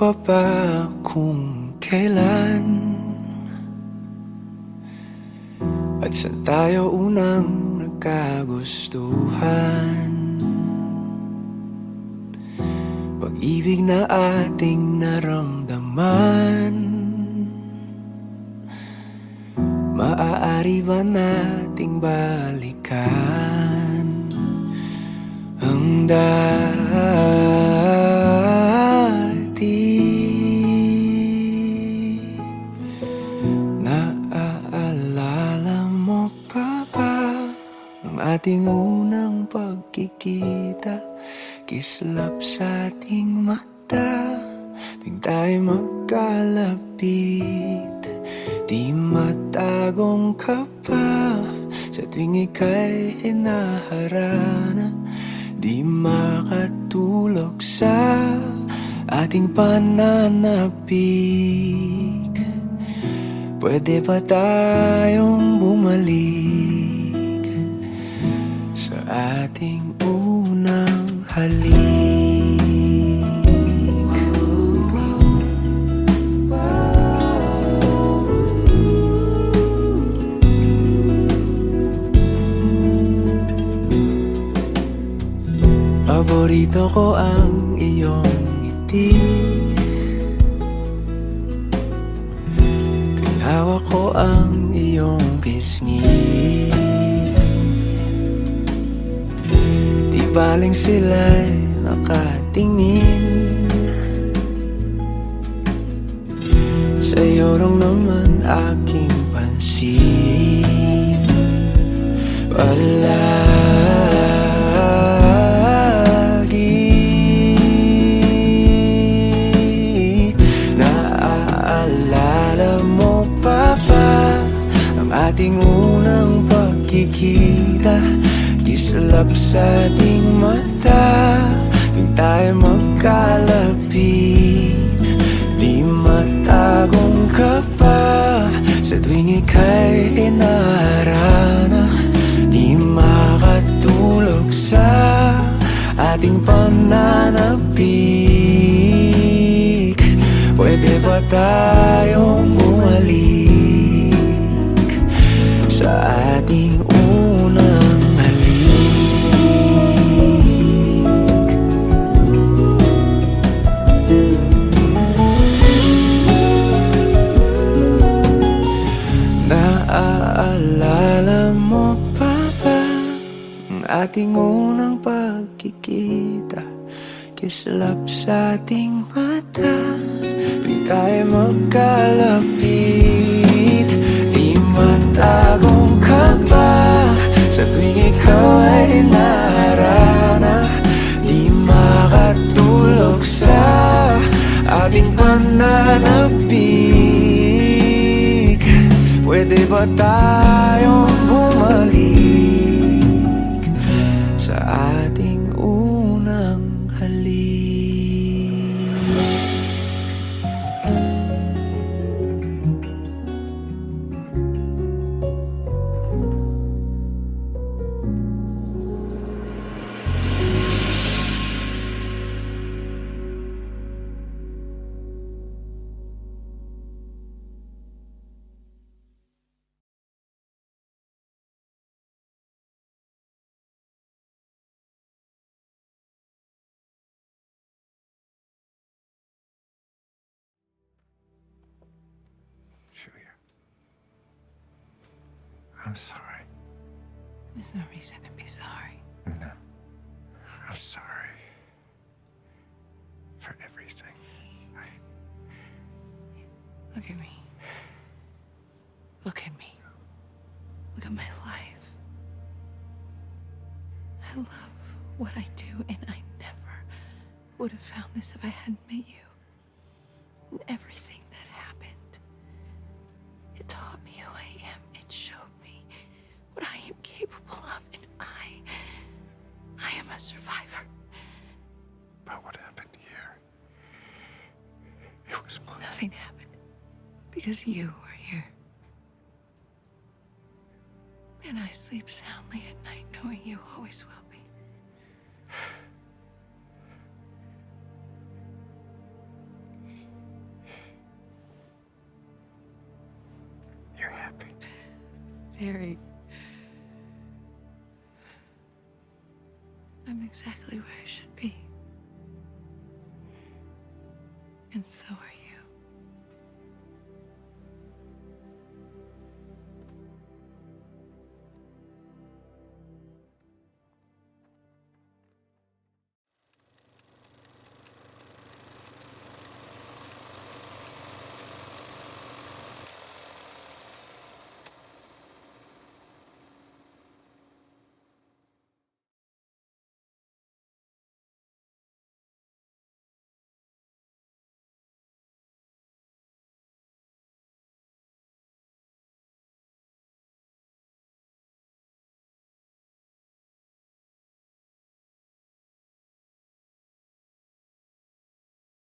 pa ba kung kailan at saan tayo unang nagkagustuhan? Pag-ibig na ating naramdaman, maaari ba nating balikan ang dati? Naaalala mo pa ba ang ating unang pagkikita? Kislap sa ating mata tuwing tayo magkalapit. Di matagong ka pa sa tuwing ika'y hinaharana. Di makatulog sa ating pananapik. Pwede ba tayong bumalik sa ating unang halik? Paborito ko ang iyong ngiti, tuwing hawak ko ang iyong pisngi. Di baling sila'y nakatingin, sa'yo lang naman aking pansin. Naaalala mo pa ba ang ating unang pagkikita? Kislap sa ating mata tuwing tayo magkalapit. Di matagong ka pa sa tuwing ika'y hinaharana. Di makatulog sa ating pananapik. Pwede ba tayong bumalik sa ating unang halik? Naaalala mo pa ba ang ating unang pagkikita? Kislap sa ating mata tuwing tayo magkalapit. Di matagong ka pa sa tuwing ikaw ay naharana. Di makatulog sa ating pananapik. Pwede ba tayong bumalik sa ating unang halik? Julia, I'm sorry. There's no reason to be sorry. No, I'm sorry for everything. Look at me. Look at me. Look at my life. I love what I do, and I never would have found this if I hadn't met you. And everything that happened, it taught me who I am. It showed me what I am capable of, and I am a survivor. But what happened here? It was my... Nothing happened because you were here. And I sleep soundly at night knowing you always will be. Harry. I'm exactly where I should be. And so are you.